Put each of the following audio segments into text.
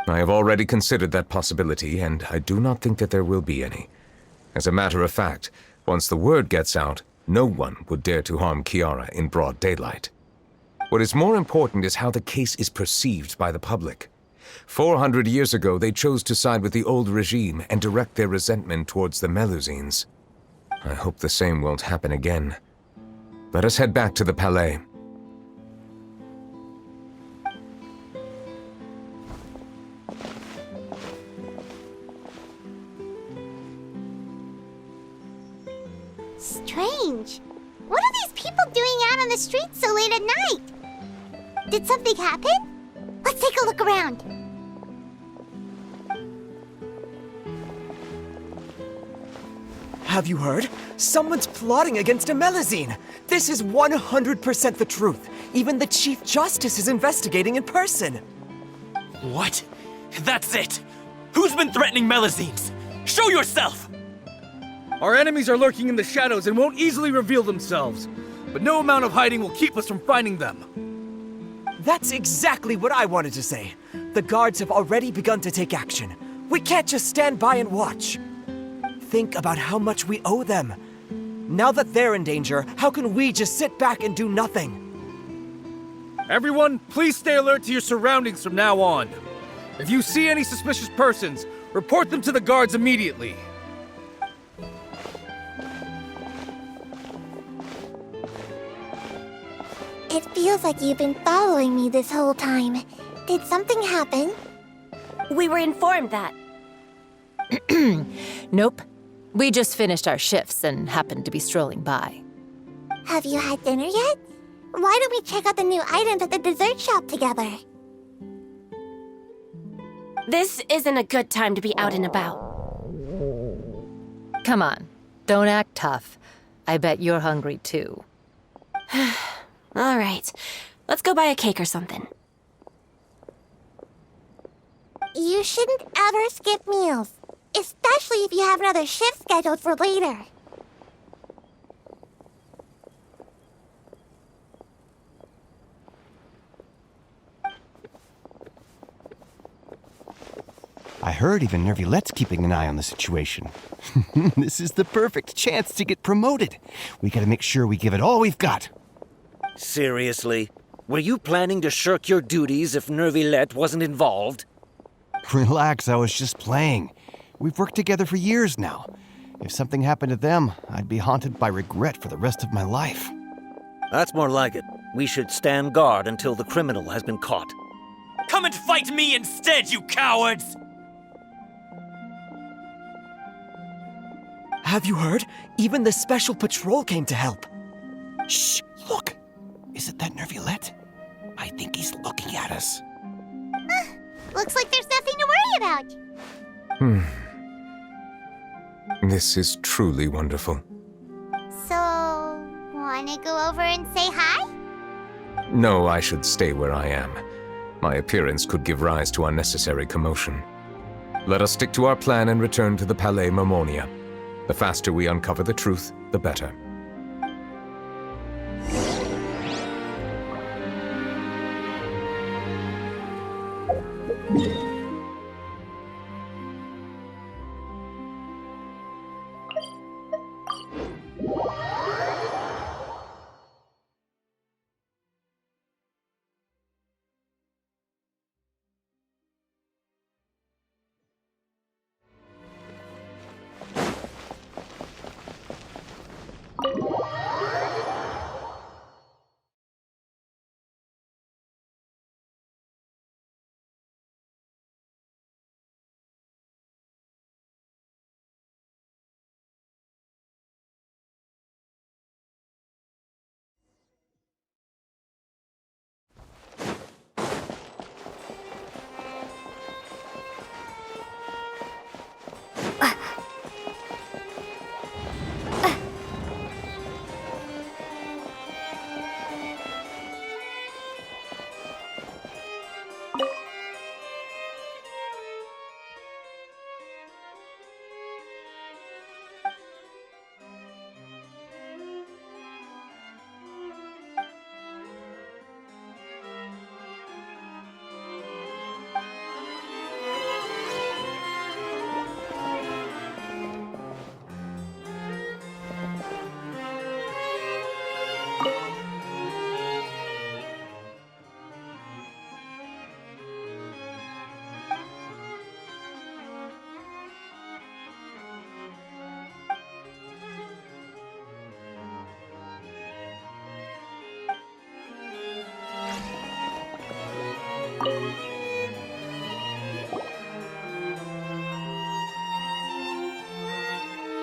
I have already considered that possibility, and I do not think that there will be any. As a matter of fact, once the word gets out, no one would dare to harm Kiara in broad daylight. What is more important is how the case is perceived by the public. 400 years ago, they chose to side with the old regime and direct their resentment towards the Melusines. I hope the same won't happen again. Let us head back to the Palais. Strange. What are these people doing out on the streets so late at night? Did something happen? Let's take a look around. Have you heard? Someone's plotting against a Melusine! This is 100% the truth. Even the Chief Justice is investigating in person. What? That's it! Who's been threatening Melusines? Show yourself! Our enemies are lurking in the shadows and won't easily reveal themselves. But no amount of hiding will keep us from finding them. That's exactly what I wanted to say. The guards have already begun to take action. We can't just stand by and watch. Think about how much we owe them. Now that they're in danger, how can we just sit back and do nothing? Everyone, please stay alert to your surroundings from now on. If you see any suspicious persons, report them to the guards immediately. It feels like you've been following me this whole time. Did something happen? We were informed that. Nope. We just finished our shifts and happened to be strolling by. Have you had dinner yet? Why don't we check out the new items at the dessert shop together? This isn't a good time to be out and about. Come on, don't act tough. I bet you're hungry too. All right, let's go buy a cake or something. You shouldn't ever skip meals, especially if you have another shift scheduled for later. I heard even Nervulette's keeping an eye on the situation. This is the perfect chance to get promoted. We gotta make sure we give it all we've got. Seriously? Were you planning to shirk your duties if Nervulette wasn't involved? Relax, I was just playing. We've worked together for years now. If something happened to them, I'd be haunted by regret for the rest of my life. That's more like it. We should stand guard until the criminal has been caught. Come and fight me instead, you cowards! Have you heard? Even the Special Patrol came to help. Shh! Look! Is it that Nervulette? I think he's looking at us. Looks like there's nothing to worry about. This is truly wonderful. So, wanna go over and say hi? No, I should stay where I am. My appearance could give rise to unnecessary commotion. Let us stick to our plan and return to the Palais Mermonia. The faster we uncover the truth, the better.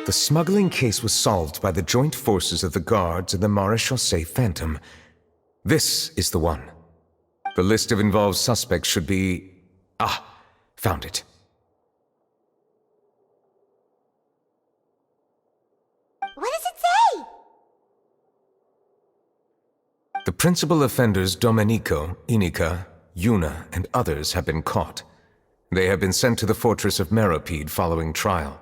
The smuggling case was solved by the joint forces of the guards and the Maréchaussée Phantom. This is the one. The list of involved suspects should be... Ah, found it. What does it say? The principal offenders Domenico, Inica, Yuna, and others have been caught. They have been sent to the fortress of Meropide following trial.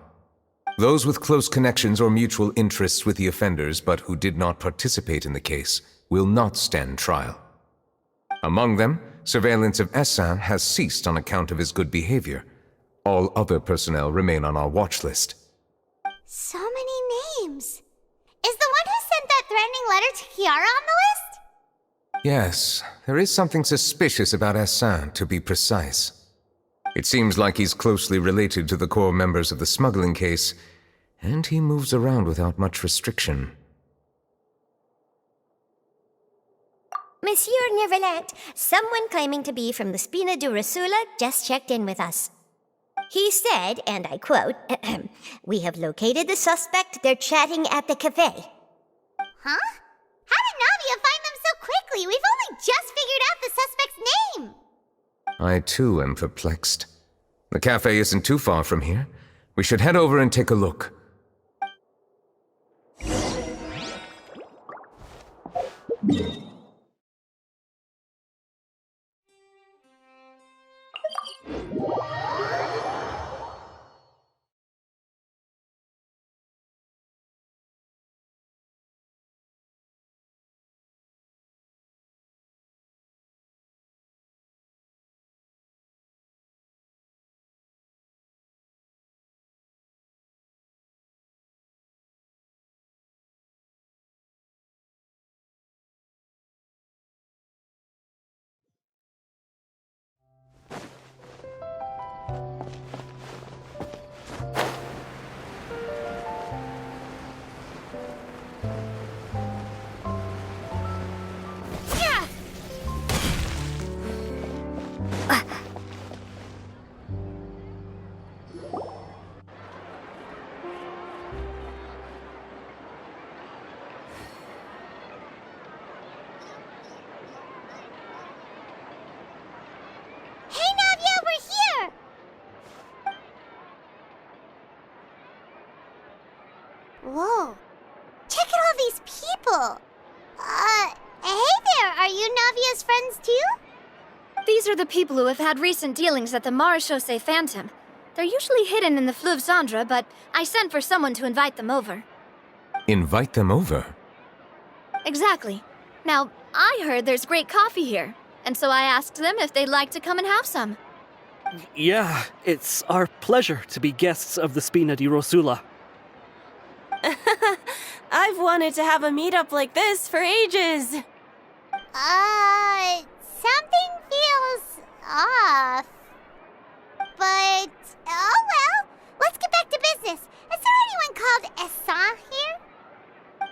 Those with close connections or mutual interests with the offenders but who did not participate in the case will not stand trial. Among them, surveillance of Essin has ceased on account of his good behavior. All other personnel remain on our watch list. So many names. Is the one who sent that threatening letter to Kiara on the list? Yes, there is something suspicious about Essin, to be precise. It seems like he's closely related to the core members of the smuggling case, and he moves around without much restriction. Monsieur Neverland, someone claiming to be from the Spina di Rosula just checked in with us. He said, and I quote, "We have located the suspect. They're chatting at the cafe." Huh? How did Navia find them so quickly? We've only just figured out the suspect's name. I too am perplexed. The cafe isn't too far from here. We should head over and take a look. Whoa. Check out all these people. Hey there, are you Navia's friends too? These are the people who have had recent dealings at the Maréchaussée Phantom. They're usually hidden in the Fleuve Cendre, but I sent for someone to invite them over. Invite them over? Exactly. Now, I heard there's great coffee here, and so I asked them if they'd like to come and have some. Yeah, it's our pleasure to be guests of the Spina di Rosula. I've wanted to have a meetup like this for ages. Something feels off. But, oh well, let's get back to business. Is there anyone called Essin here?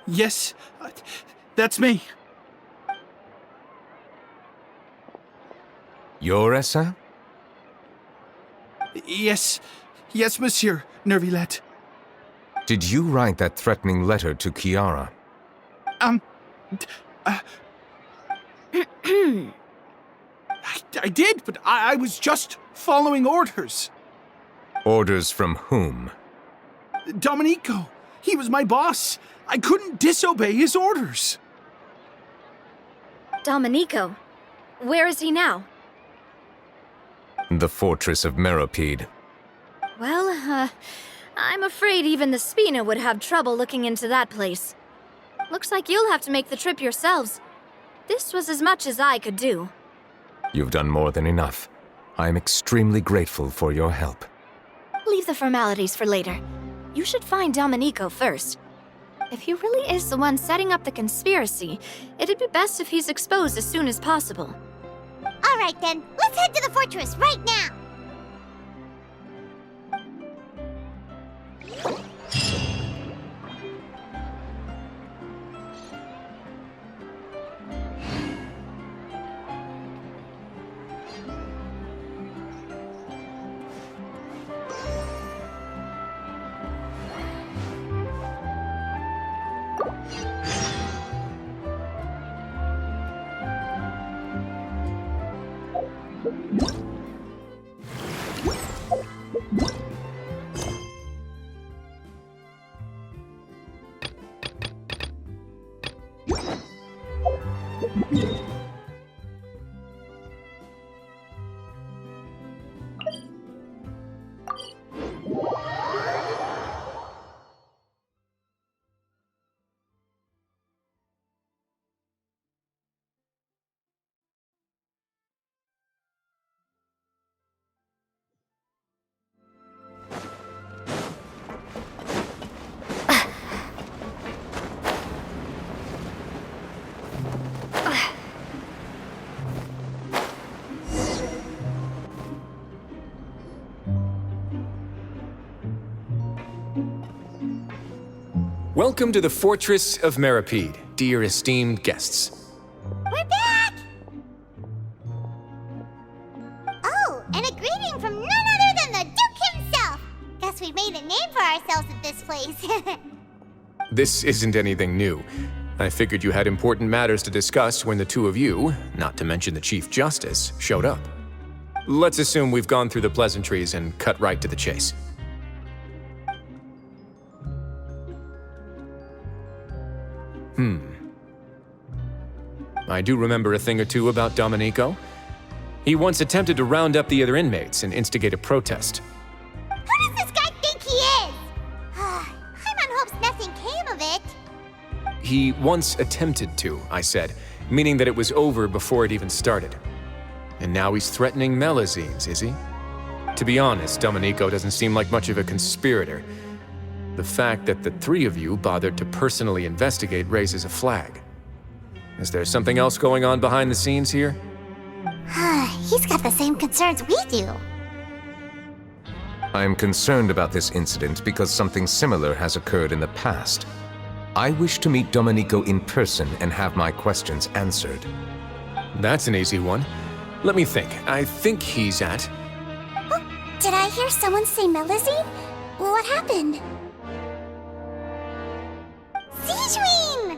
Yes, that's me. You're Essin? Yes, Monsieur Nervilette. Did you write that threatening letter to Kiara? I did, but I was just following orders. Orders from whom? Domenico. He was my boss. I couldn't disobey his orders. Domenico? Where is he now? The fortress of Meropide. Well, I'm afraid even the Spina would have trouble looking into that place. Looks like you'll have to make the trip yourselves. This was as much as I could do. You've done more than enough. I'm extremely grateful for your help. Leave the formalities for later. You should find Domenico first. If he really is the one setting up the conspiracy, it'd be best if he's exposed as soon as possible. All right then, let's head to the fortress right now. Welcome to the Fortress of Meripede, dear esteemed guests. We're back! Oh, and a greeting from none other than the Duke himself! Guess we've made a name for ourselves at this place. This isn't anything new. I figured you had important matters to discuss when the two of you, not to mention the Chief Justice, showed up. Let's assume we've gone through the pleasantries and cut right to the chase. I do remember a thing or two about Domenico. He once attempted to round up the other inmates and instigate a protest. Who does this guy think he is? Paimon hopes nothing came of it. He once attempted to, I said, meaning that it was over before it even started. And now he's threatening Melazines, is he? To be honest, Domenico doesn't seem like much of a conspirator. The fact that the three of you bothered to personally investigate raises a flag. Is there something else going on behind the scenes here? He's got the same concerns we do. I'm concerned about this incident because something similar has occurred in the past. I wish to meet Domenico in person and have my questions answered. That's an easy one. Let me think. I think he's at... Oh, did I hear someone say Melazine? What happened? Sigewinne!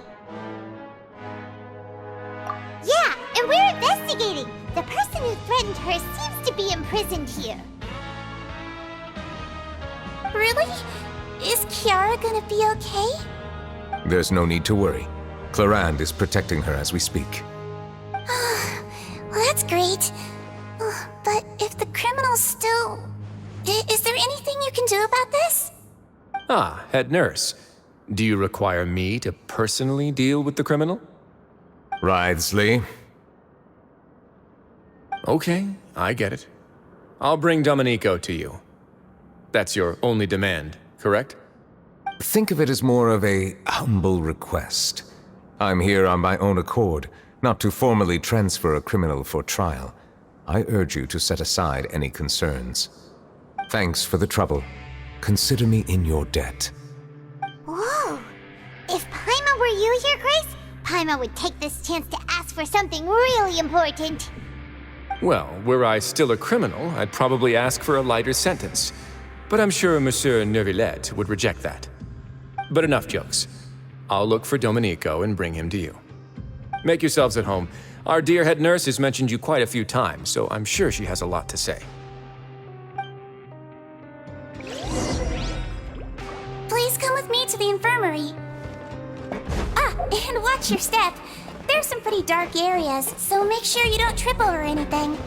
Yeah, and we're investigating. The person who threatened her seems to be imprisoned here. Really? Is Kiara gonna be okay? There's no need to worry. Clarande is protecting her as we speak. Well, that's great. But if the criminal's still... Is there anything you can do about this? Ah, head nurse. Do you require me to personally deal with the criminal? Wriothesley. Okay, I get it. I'll bring Domenico to you. That's your only demand, correct? Think of it as more of a humble request. I'm here on my own accord, not to formally transfer a criminal for trial. I urge you to set aside any concerns. Thanks for the trouble. Consider me in your debt. Whoa! If Paimon were you here, Grace, Paimon would take this chance to ask for something really important. Well, were I still a criminal, I'd probably ask for a lighter sentence. But I'm sure Monsieur Neuvillette would reject that. But enough jokes. I'll look for Domenico and bring him to you. Make yourselves at home. Our dear head nurse has mentioned you quite a few times, so I'm sure she has a lot to say. Please come with me to the infirmary. And watch your step. There's some pretty dark areas, so make sure you don't trip over anything.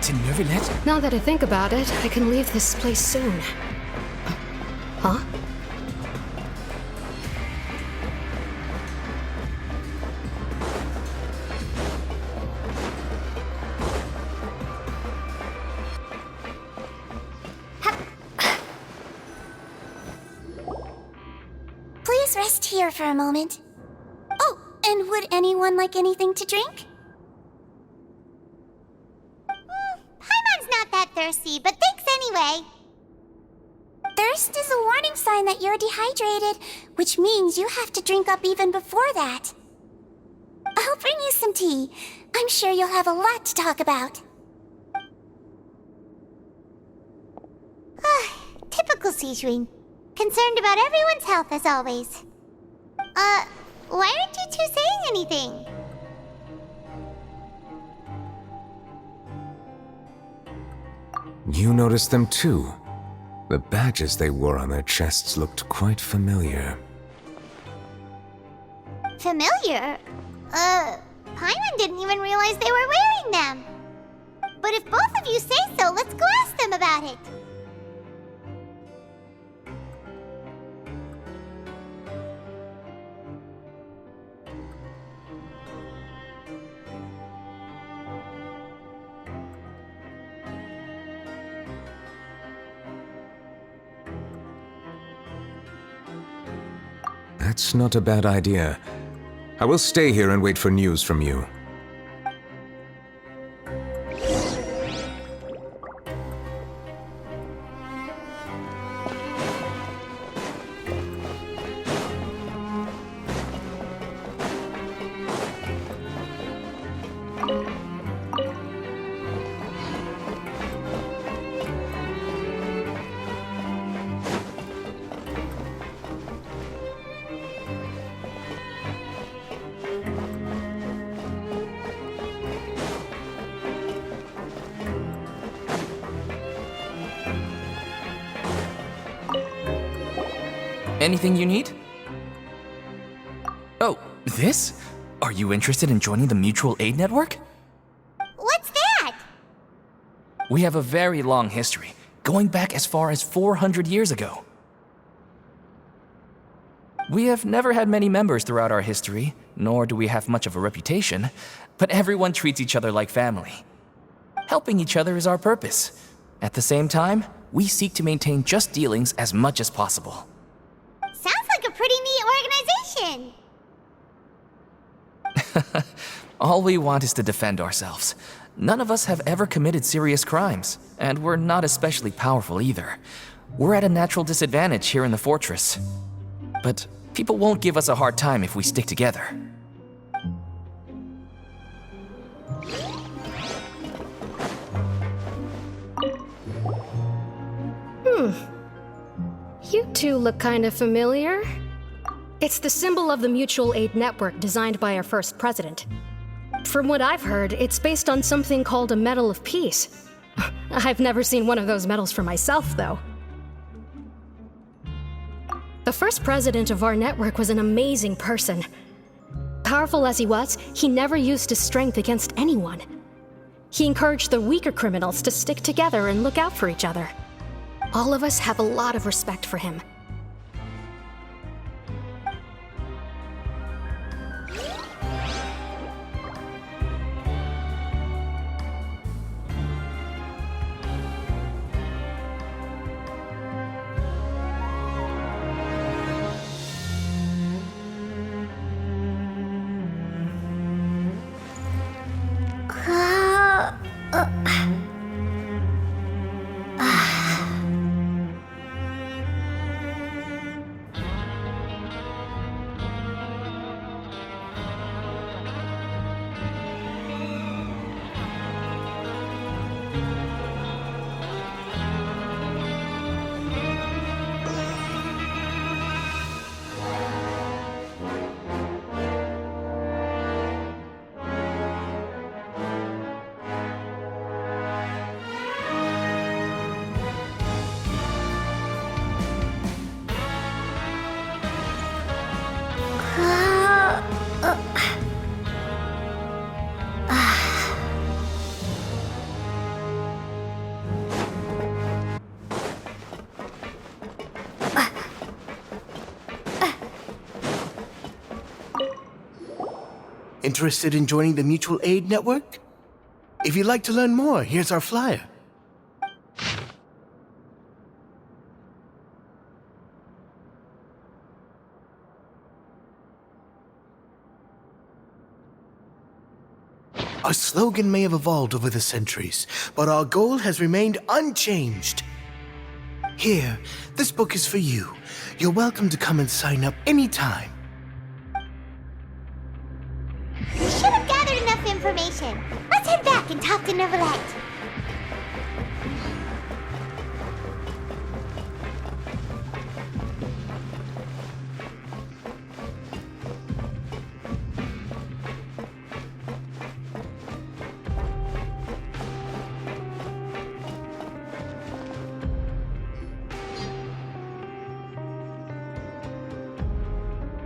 To Neuvillette? Now that I think about it, I can leave this place soon. Huh? Please rest here for a moment. Oh, and would anyone like anything to drink? Paimon's not that thirsty, but thanks anyway. Thirst is a warning sign that you're dehydrated, which means you have to drink up even before that. I'll bring you some tea. I'm sure you'll have a lot to talk about. Typical Sigewinne. Concerned about everyone's health as always. Why aren't you two saying anything? You noticed them too. The badges they wore on their chests looked quite familiar. Familiar? Paimon didn't even realize they were wearing them. but if both of you say so, let's go ask them about it. That's not a bad idea. I will stay here and wait for news from you. Anything you need? Oh, this? Are you interested in joining the Mutual Aid Network? What's that? We have a very long history, going back as far as 400 years ago. We have never had many members throughout our history, nor do we have much of a reputation, but everyone treats each other like family. Helping each other is our purpose. At the same time, we seek to maintain just dealings as much as possible. Sounds like a pretty neat organization. All we want is to defend ourselves. None of us have ever committed serious crimes, and we're not especially powerful either. We're at a natural disadvantage here in the fortress. But people won't give us a hard time if we stick together. You two look kind of familiar. It's the symbol of the Mutual Aid Network designed by our first president. From what I've heard, it's based on something called a Medal of Peace. I've never seen one of those medals for myself, though. The first president of our network was an amazing person. Powerful as he was, he never used his strength against anyone. He encouraged the weaker criminals to stick together and look out for each other. All of us have a lot of respect for him. Interested in joining the Mutual Aid Network? If you'd like to learn more, here's our flyer. Our slogan may have evolved over the centuries, but our goal has remained unchanged. Here, this book is for you. You're welcome to come and sign up anytime. We should have gathered enough information. Let's head back and talk to Neuvillette.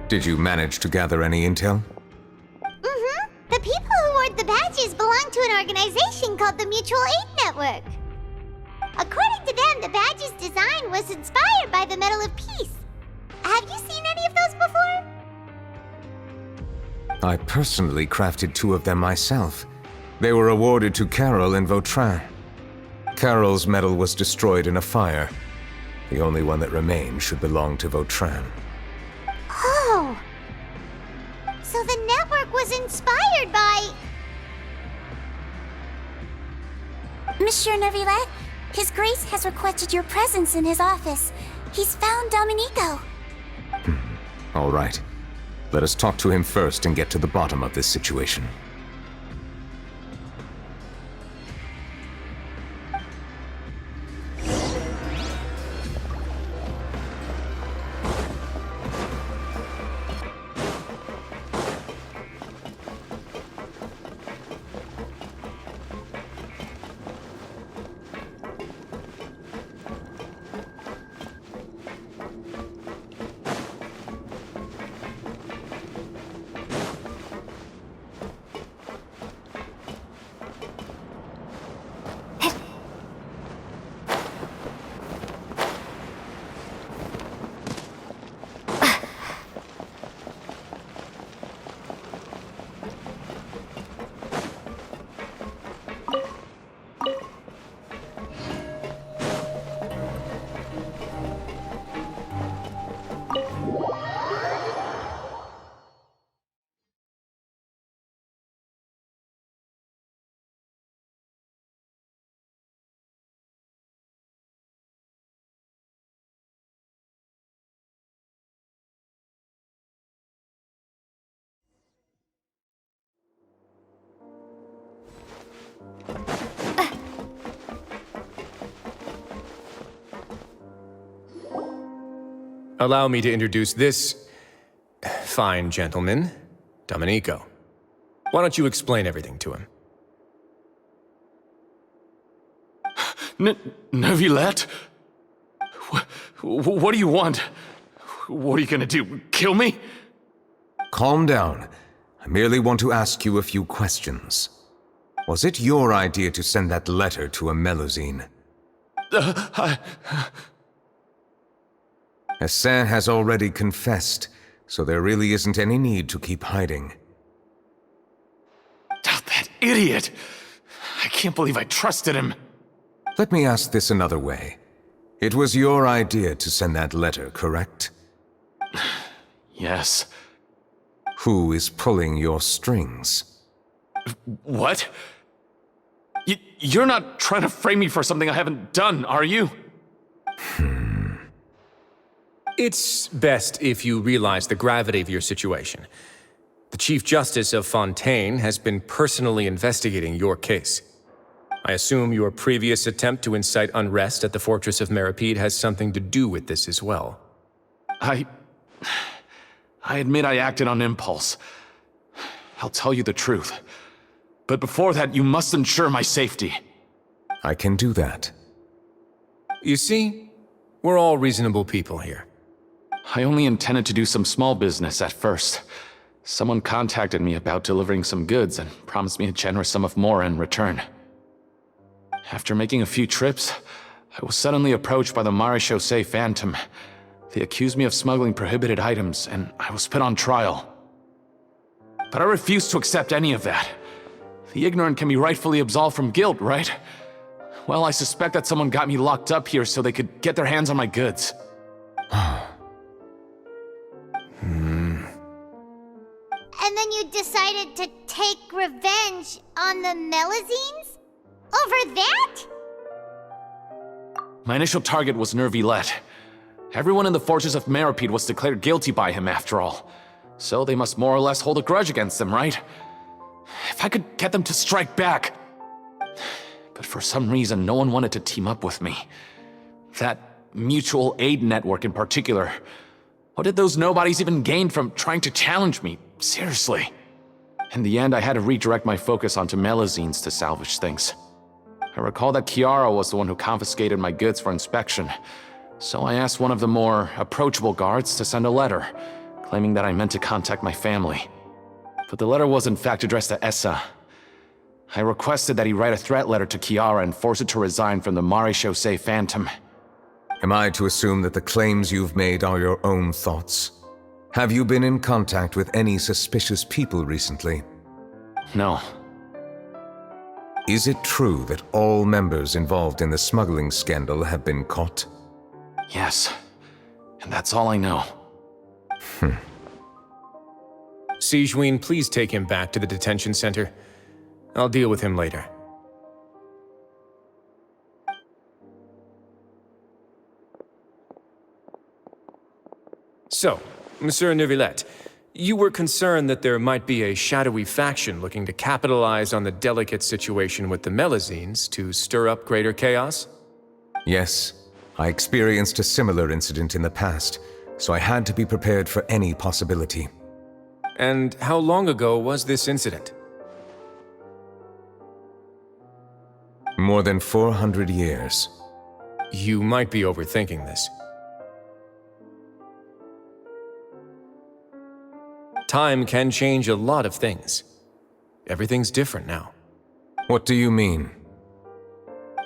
Did you manage to gather any intel? The people who wore the badges badges belong to an organization called the Mutual Aid Network. According to them, the badge's design was inspired by the Medal of Peace. Have you seen any of those before? I personally crafted 2 of them myself. They were awarded to Carol in Vautrin. Carol's medal was destroyed in a fire. The only one that remained should belong to Vautrin. Oh! So the network was inspired by... Monsieur Neuvillette, His Grace has requested your presence in his office. He's found Domenico. All right. Let us talk to him first and get to the bottom of this situation. Allow me to introduce this fine gentleman, Domenico. Why don't you explain everything to him? Neuvillette? What do you want? What are you gonna do? Kill me? Calm down. I merely want to ask you a few questions. Was it your idea to send that letter to a Melusine? Hassan has already confessed, so there really isn't any need to keep hiding. That idiot! I can't believe I trusted him. Let me ask this another way. It was your idea to send that letter, correct? Yes. Who is pulling your strings? What? You're not trying to frame me for something I haven't done, are you? It's best if you realize the gravity of your situation. The Chief Justice of Fontaine has been personally investigating your case. I assume your previous attempt to incite unrest at the Fortress of Meripede has something to do with this as well. I admit I acted on impulse. I'll tell you the truth. But before that, you must ensure my safety. I can do that. You see, we're all reasonable people here. I only intended to do some small business at first. Someone contacted me about delivering some goods and promised me a generous sum of more in return. After making a few trips, I was suddenly approached by the Marechaussee Phantom. They accused me of smuggling prohibited items, and I was put on trial. But I refused to accept any of that. The ignorant can be rightfully absolved from guilt, right? Well, I suspect that someone got me locked up here so they could get their hands on my goods. And then you decided to take revenge on the Melusines? Over that? My initial target was Neuvillette. Everyone in the Fortress of Meripede was declared guilty by him after all. So they must more or less hold a grudge against him, right? If I could get them to strike back. But for some reason, no one wanted to team up with me. That mutual aid network in particular. What did those nobodies even gain from trying to challenge me? Seriously. In the end, I had to redirect my focus onto Melusines to salvage things. I recall that Chiara was the one who confiscated my goods for inspection, so I asked one of the more approachable guards to send a letter, claiming that I meant to contact my family. But the letter was in fact addressed to Essa. I requested that he write a threat letter to Kiara and force her to resign from the Marechaussee Phantom. Am I to assume that the claims you've made are your own thoughts? Have you been in contact with any suspicious people recently? No. Is it true that all members involved in the smuggling scandal have been caught? Yes. And that's all I know. Sijuin, please take him back to the detention center. I'll deal with him later. So, Monsieur Neuvillette, you were concerned that there might be a shadowy faction looking to capitalize on the delicate situation with the Melazines to stir up greater chaos? Yes. I experienced a similar incident in the past, so I had to be prepared for any possibility. And how long ago was this incident? More than 400 years. You might be overthinking this. Time can change a lot of things. Everything's different now. What do you mean?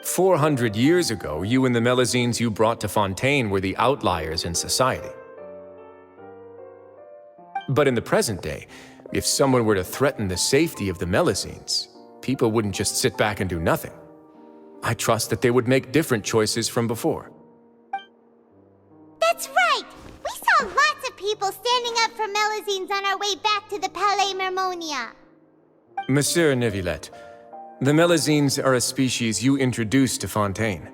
400 years ago, you and the Melazines you brought to Fontaine were the outliers in society. But in the present day, if someone were to threaten the safety of the Melazines, people wouldn't just sit back and do nothing. I trust that they would make different choices from before. That's right! We saw lots of people standing up for Melazines on our way back to the Palais Mermonia. Monsieur Neuvillette, the Melazines are a species you introduced to Fontaine.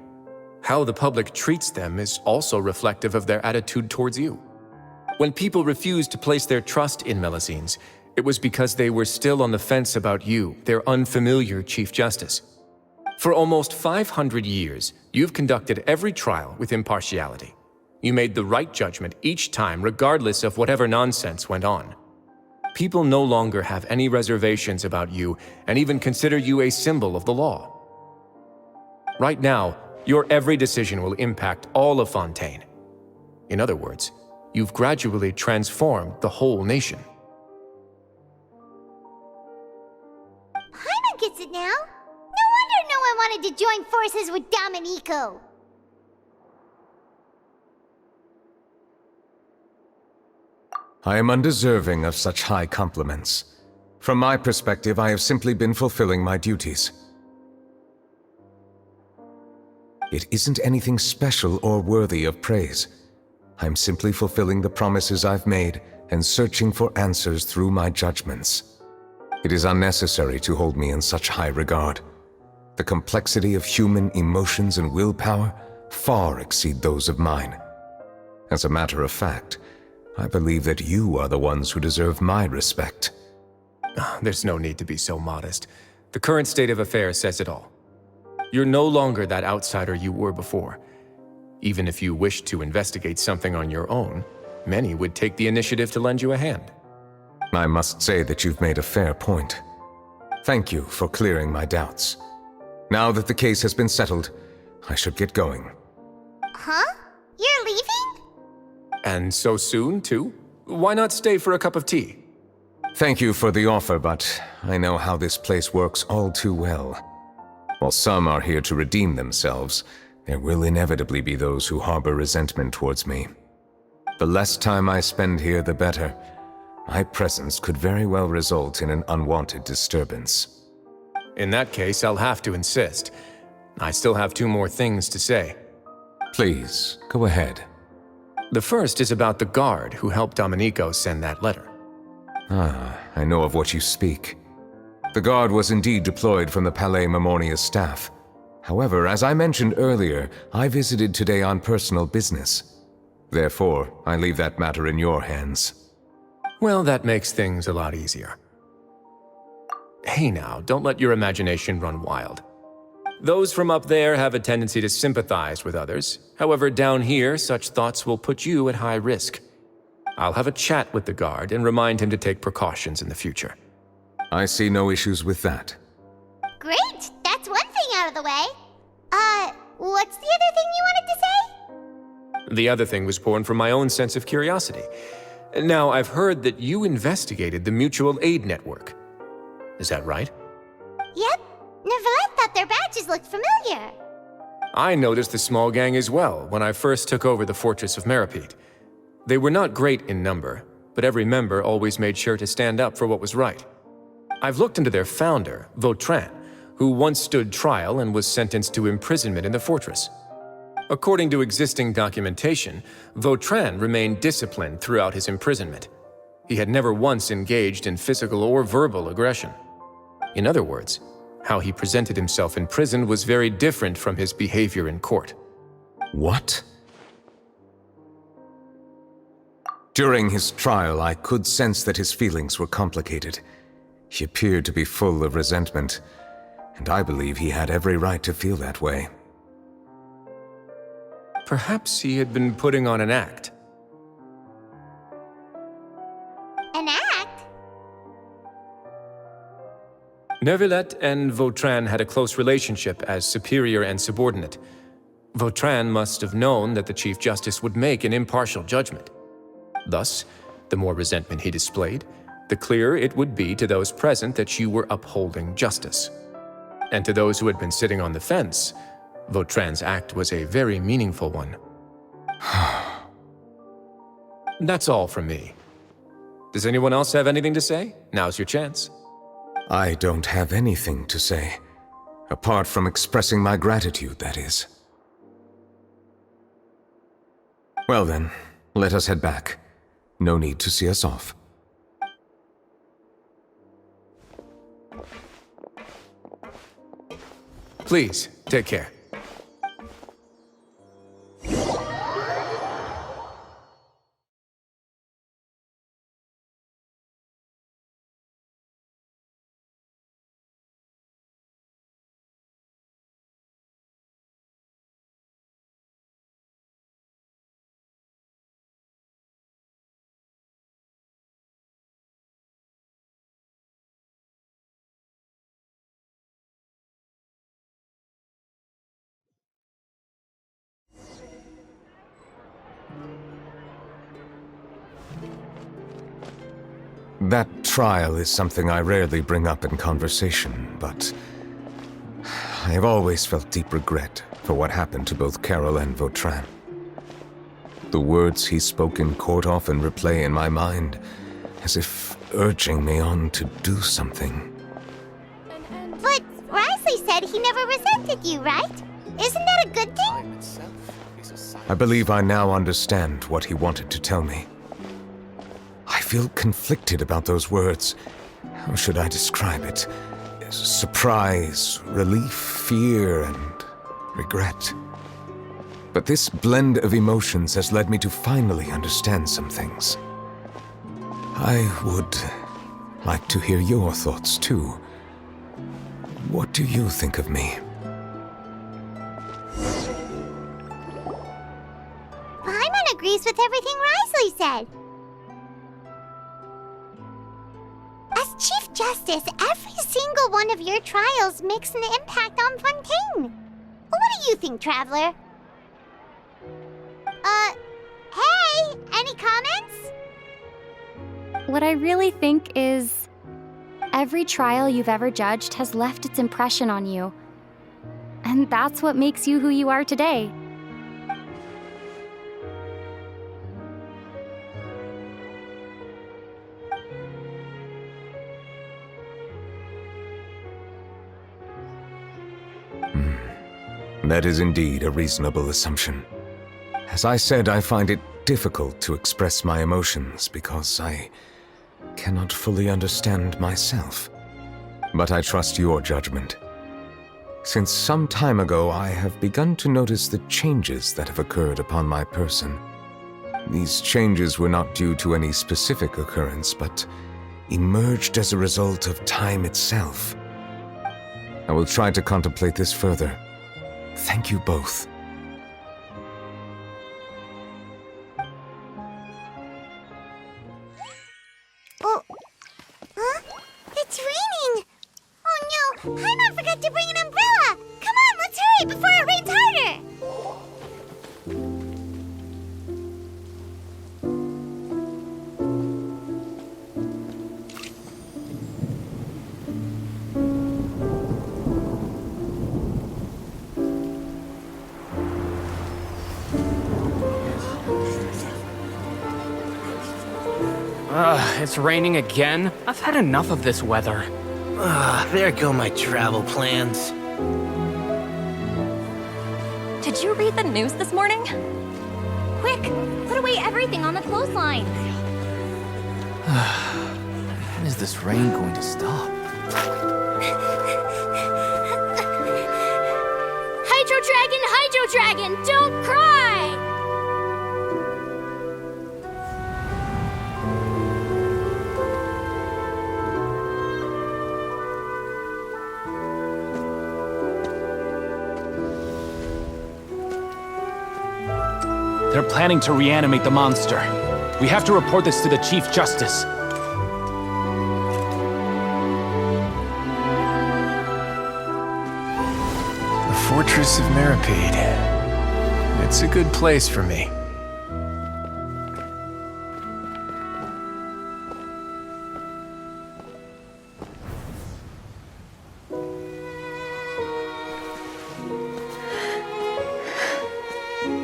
How the public treats them is also reflective of their attitude towards you. When people refused to place their trust in Melazines, it was because they were still on the fence about you, their unfamiliar Chief Justice. For almost 500 years, you've conducted every trial with impartiality. You made the right judgment each time, regardless of whatever nonsense went on. People no longer have any reservations about you and even consider you a symbol of the law. Right now, your every decision will impact all of Fontaine. In other words, you've gradually transformed the whole nation. Paimon gets it now. No wonder no one wanted to join forces with Domenico. I am undeserving of such high compliments. From my perspective, I have simply been fulfilling my duties. It isn't anything special or worthy of praise. I'm simply fulfilling the promises I've made and searching for answers through my judgments. It is unnecessary to hold me in such high regard. The complexity of human emotions and willpower far exceed those of mine. As a matter of fact, I believe that you are the ones who deserve my respect. There's no need to be so modest. The current state of affairs says it all. You're no longer that outsider you were before. Even if you wished to investigate something on your own, many would take the initiative to lend you a hand. I must say that you've made a fair point. Thank you for clearing my doubts. Now that the case has been settled, I should get going. Huh? You're leaving? And so soon, too? Why not stay for a cup of tea? Thank you for the offer, but I know how this place works all too well. While some are here to redeem themselves, there will inevitably be those who harbor resentment towards me. The less time I spend here, the better. My presence could very well result in an unwanted disturbance. In that case, I'll have to insist. I still have 2 more things to say. Please, go ahead. The first is about the guard who helped Domenico send that letter. I know of what you speak. The guard was indeed deployed from the Palais Mermonia's staff. However, as I mentioned earlier, I visited today on personal business. Therefore, I leave that matter in your hands. Well, that makes things a lot easier. Hey now, don't let your imagination run wild. Those from up there have a tendency to sympathize with others. However, down here, such thoughts will put you at high risk. I'll have a chat with the guard and remind him to take precautions in the future. I see no issues with that. Great! That's one thing out of the way. What's the other thing you wanted to say? The other thing was born from my own sense of curiosity. Now, I've heard that you investigated the Mutual Aid Network. Is that right? Yep. badges looked familiar. I noticed the small gang as well when I first took over the Fortress of Meripede. They were not great in number, but every member always made sure to stand up for what was right. I've looked into their founder, Vautrin, who once stood trial and was sentenced to imprisonment in the fortress. According to existing documentation, Vautrin remained disciplined throughout his imprisonment. He had never once engaged in physical or verbal aggression. In other words, how he presented himself in prison was very different from his behavior in court. What? During his trial, I could sense that his feelings were complicated. He appeared to be full of resentment, and I believe he had every right to feel that way. Perhaps he had been putting on an act. An act? Neuvillette and Vautrin had a close relationship as superior and subordinate. Vautrin must have known that the Chief Justice would make an impartial judgment. Thus, the more resentment he displayed, the clearer it would be to those present that you were upholding justice. And to those who had been sitting on the fence, Vautrin's act was a very meaningful one. That's all from me. Does anyone else have anything to say? Now's your chance. I don't have anything to say, apart from expressing my gratitude, that is. Well then, let us head back. No need to see us off. Please, take care. That trial is something I rarely bring up in conversation, but I have always felt deep regret for what happened to both Carol and Vautrin. The words he spoke in court often replay in my mind, as if urging me on to do something. But Risley said he never resented you, right? Isn't that a good thing? I believe I now understand what he wanted to tell me. I feel conflicted about those words. How should I describe it? Surprise, relief, fear, and regret. But this blend of emotions has led me to finally understand some things. I would like to hear your thoughts, too. What do you think of me? Paimon agrees with everything Risley said. As Chief Justice, every single one of your trials makes an impact on Fontaine. What do you think, Traveler? Hey, any comments? What I really think is, every trial you've ever judged has left its impression on you. And that's what makes you who you are today. That is indeed a reasonable assumption. As I said, I find it difficult to express my emotions because I cannot fully understand myself. But I trust your judgment. Since some time ago, I have begun to notice the changes that have occurred upon my person. These changes were not due to any specific occurrence, but emerged as a result of time itself. I will try to contemplate this further. Thank you both. Oh, huh? It's raining! Oh no, Paimon forgot to bring an umbrella! Come on, let's hurry before it rains harder! it's raining again? I've had enough of this weather. There go my travel plans. Did you read the news this morning? Quick, put away everything on the clothesline. When is this rain going to stop? Hydro Dragon, don't cry! They're planning to reanimate the monster. We have to report this to the Chief Justice. The Fortress of Meripede. It's a good place for me.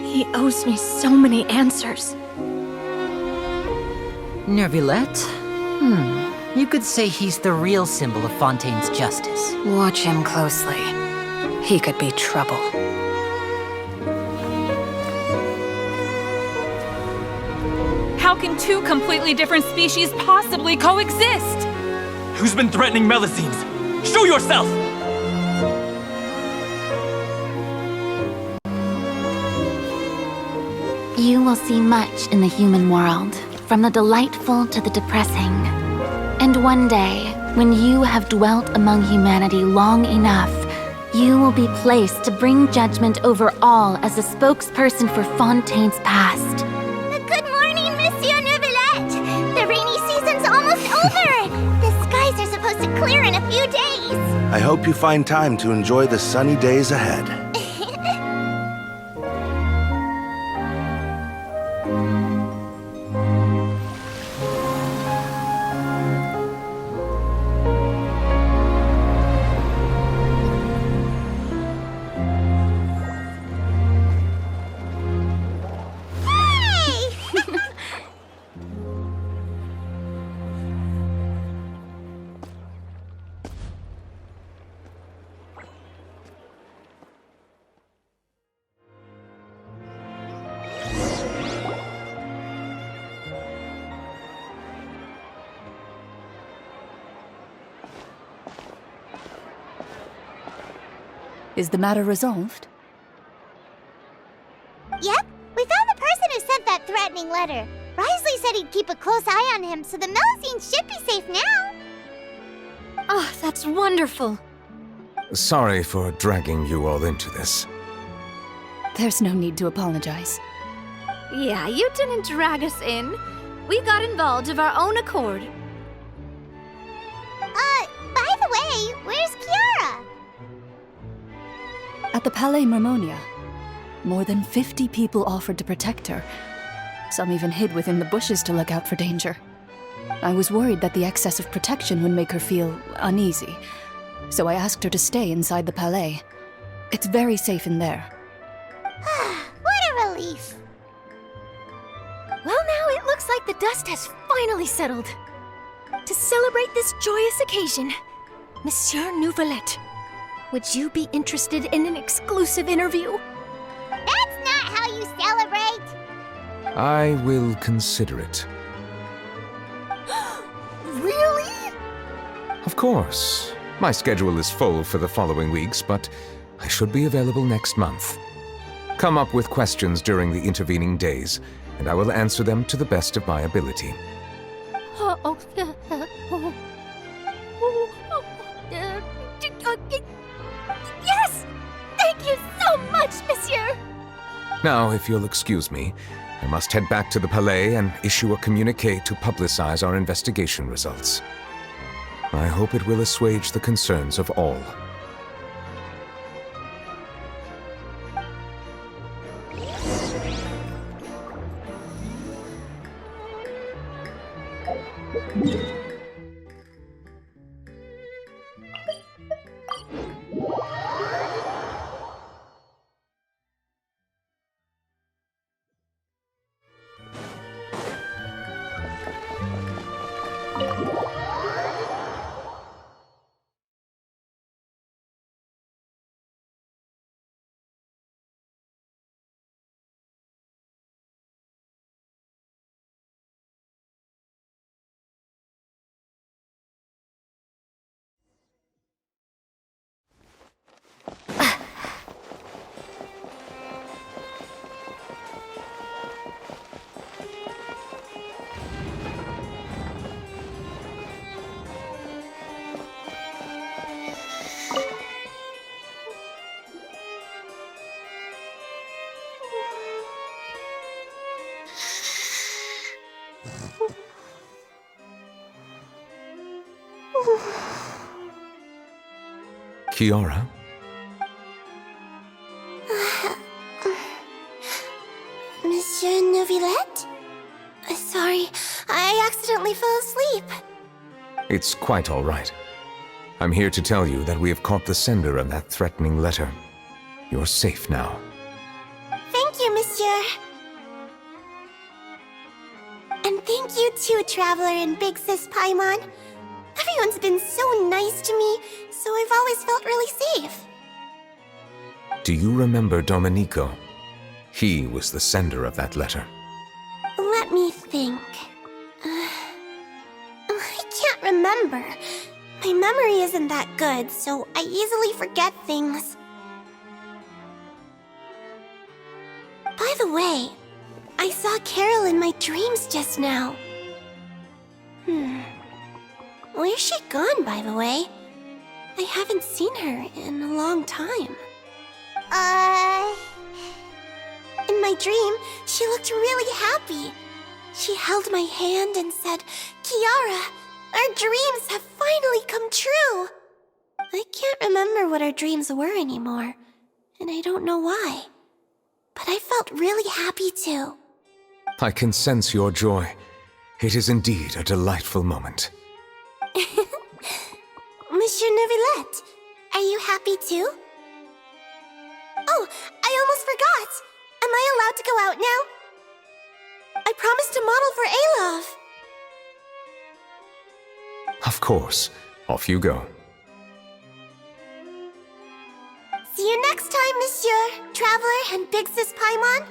He owes me so many answers. Nervillette? You could say he's the real symbol of Fontaine's justice. Watch him closely. He could be trouble. How can two completely different species possibly coexist? Who's been threatening Melusines? Show yourself! You will see much in the human world, from the delightful to the depressing. And one day, when you have dwelt among humanity long enough, you will be placed to bring judgment over all as a spokesperson for Fontaine's past. Good morning, Monsieur Neuvillette! The rainy season's almost over! The skies are supposed to clear in a few days! I hope you find time to enjoy the sunny days ahead. Is the matter resolved? Yep, we found the person who sent that threatening letter. Risley said he'd keep a close eye on him, so the Melusines should be safe now. Oh, that's wonderful. Sorry for dragging you all into this. There's no need to apologize. Yeah, you didn't drag us in. We got involved of our own accord. By the way, where's Kiara? At the Palais Mermonia, more than 50 people offered to protect her. Some even hid within the bushes to look out for danger. I was worried that the excess of protection would make her feel uneasy, so I asked her to stay inside the Palais. It's very safe in there. What a relief. Well, now it looks like the dust has finally settled. To celebrate this joyous occasion, Monsieur Neuvillette, would you be interested in an exclusive interview? That's not how you celebrate! I will consider it. Really? Of course. My schedule is full for the following weeks, but I should be available next month. Come up with questions during the intervening days, and I will answer them to the best of my ability. Yes! Thank you so much, monsieur! Now, if you'll excuse me, I must head back to the Palais and issue a communiqué to publicize our investigation results. I hope it will assuage the concerns of all. Kiara? Monsieur Neuvillette? Sorry, I accidentally fell asleep. It's quite all right. I'm here to tell you that we have caught the sender of that threatening letter. You're safe now. Thank you, Monsieur. And thank you too, Traveler and Big Sis Paimon. Everyone's been so nice to me, so I've always felt really safe. Do you remember Domenico? He was the sender of that letter. Let me think. I can't remember. My memory isn't that good, so I easily forget things. By the way, I saw Carol in my dreams just now. Where's she gone, by the way? I haven't seen her in a long time. In my dream, she looked really happy. She held my hand and said, "Kiara, our dreams have finally come true." I can't remember what our dreams were anymore, and I don't know why. But I felt really happy too. I can sense your joy. It is indeed a delightful moment. Monsieur Neuvillette, are you happy too? Oh, I almost forgot! Am I allowed to go out now? I promised to model for Alov. Of course. Off you go. See you next time, Monsieur, Traveler, and Big Sis Paimon.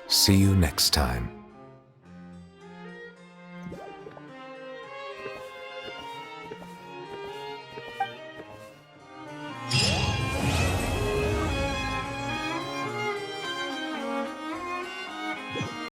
See you next time.